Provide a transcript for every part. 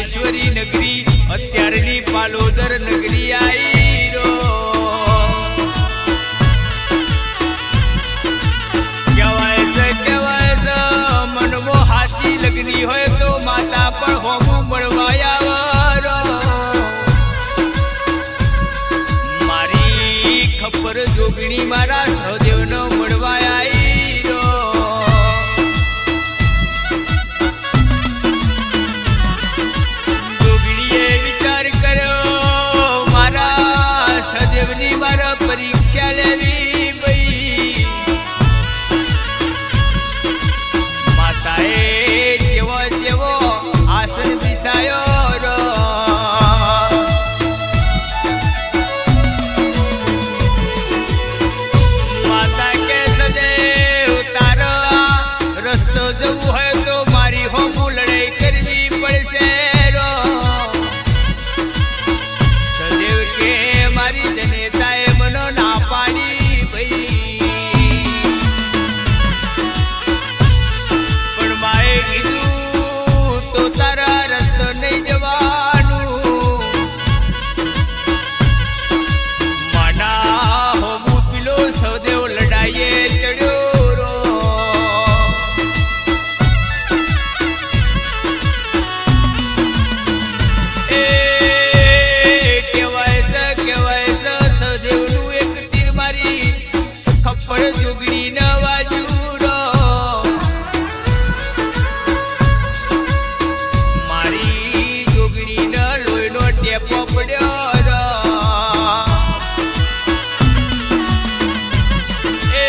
પાલેશ્વરી નગરી અત્યારની પાલોદર નગરી આઈ રો કહેવાય છે મનમો હાચી લગની હોય તો માતા પણ હોમું મળવા આવો મારી ખબર જોગણી મારા સહદેવનો મળવા આવી રો જોગણીએ વિચાર કર્યો મારા સહદેવની મારા પરીક્ષા લેવી ભાઈ માતાએ જેવો જેવો આસન બિસાયો રો જવું હોય તો મારી હોમું લડાઈ કરવી પડશે રો સદેવ કે મારી જનેતાએ મનો ના પાડી ભાઈ પણ માએ કીધું તો તારા રસ્તો નહીં જવાનું માના હોમું પીલો સદેવ લડાઈએ ચડ્યો જોગણી ન વાજુ રો મારી જોગણી ન લોહીનો ટેપો પડ્યો રો એ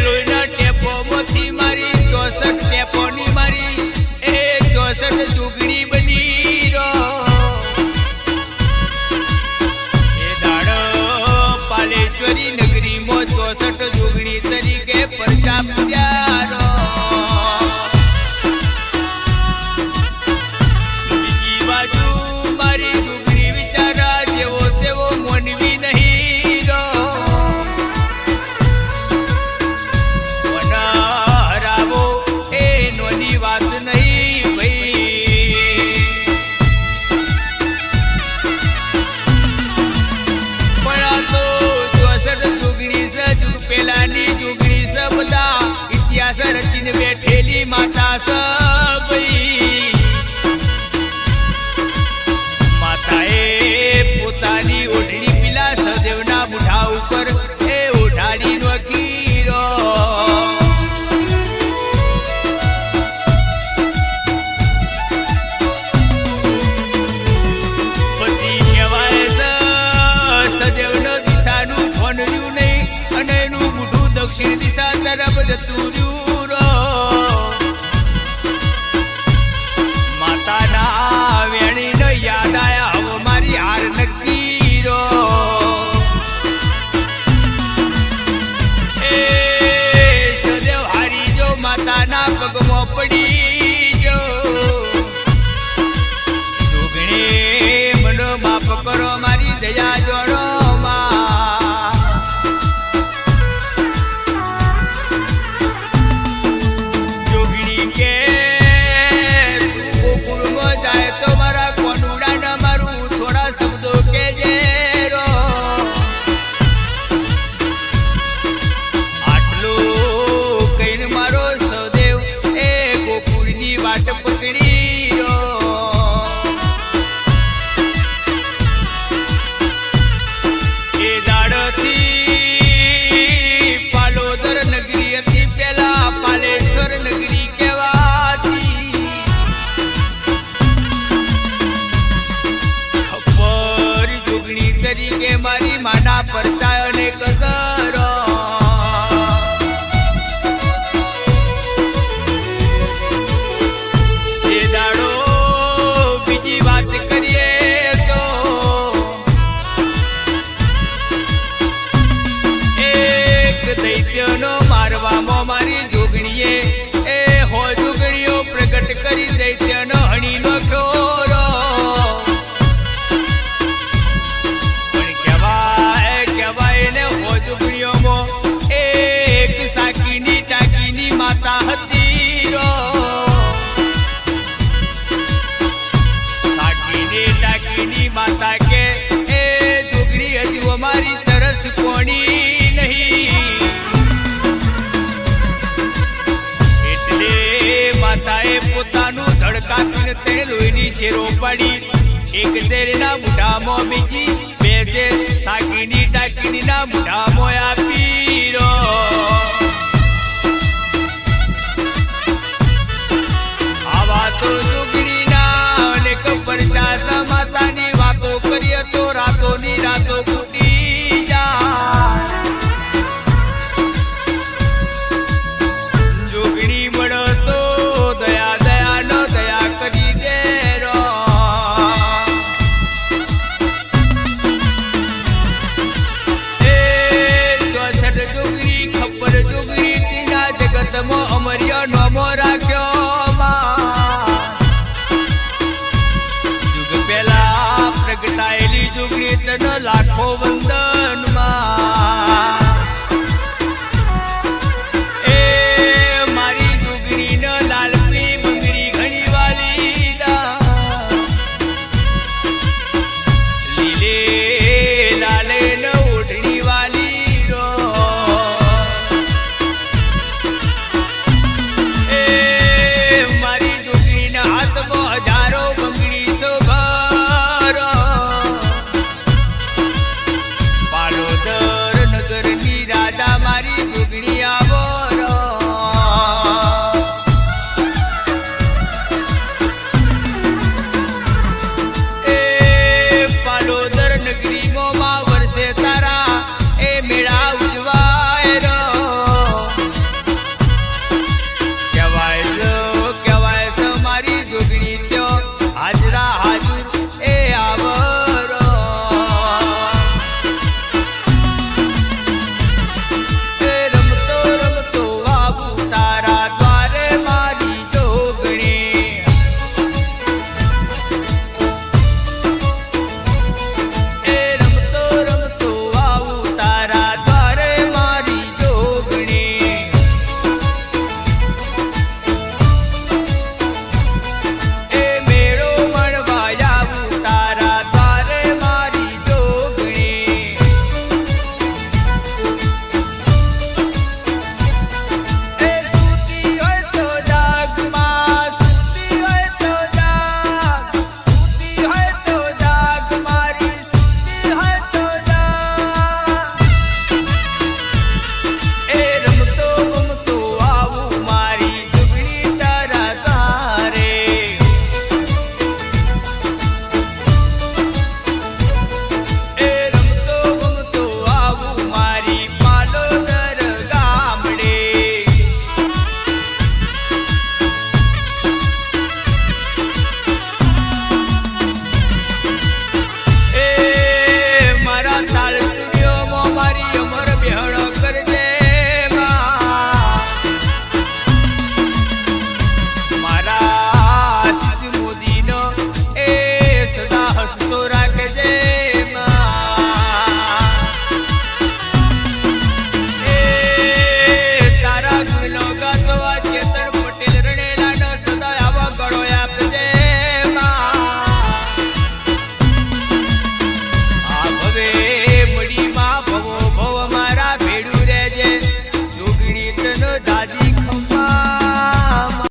લોહીના ટેપો માંથી મારી 64 ટેપોની મારી એ 64 જોગણી બની રો એ દાડો પાલેશ્વરી નગરીમાં 64 જોગણી તરીકે પરચા પૂર્યા બીજી બાજુ મારી જોગણી વિચારા જેવો તેવો મોનવી નહીં રો હરાવો એ નોની વાત નહીં ભાઈ પણ આ તો 64 જોગણી સજુ પેલાની જોગણી બધા ઇતિહાસ રચીને બેઠેલી માતા સભઈ માતાએ પોતાની ઓઢણી પીલા સદેવના મુઠા ઉપર એ ઓઢાડી નોખી રો પછી કહેવાય છે સદેવનો દિશાનું ફોન રહ્યું નહીં અને એનું મોઢું દક્ષિણ દિશા તરફ જતું રહ્યું રો માતાના વેણીને યાદ આયા હવે મારી હાર નક્કી રો એ સદેવ હારી જો માતાના પગમાં પડી જો જોગણી મનો માફ કરો મારી દયા જોડો તરીકે મારી માના પરચાયો ને કસરો એ દાડો બીજી વાત કરીએ તો એક દૈત્યનો મારવામાં મારી જોગણીએ એ હો જોગણીઓ પ્રગટ કરી દૈત્યનો હણી નોખ્યો માતા હતી રો માતા કે એ જોગણી હજુ અમારી તરસ કોણી નહીં. એટલે માતાએ પોતાનું ધડકાવીને તે લોહીની શેરો પાડી. એક શેરના મુઠામાં બીજી, બે શેર સાકીની ટાકીના મુઠામાં આપી રો. આવા તો જોગણીના અનેક પરચાસા માતાની વાતો કરીએ તો રાતોની રાતો ખૂટી જાય. જોગણી મળો તો દયા દયા ન દયા કરી દે રો. જોગણી ખબર જોગણી તીના જગતમાં અમર્ય નોમો રાખ્યો. જુગ પહેલા પ્રગટાયેલી જોગણી તને લાખો વંદન.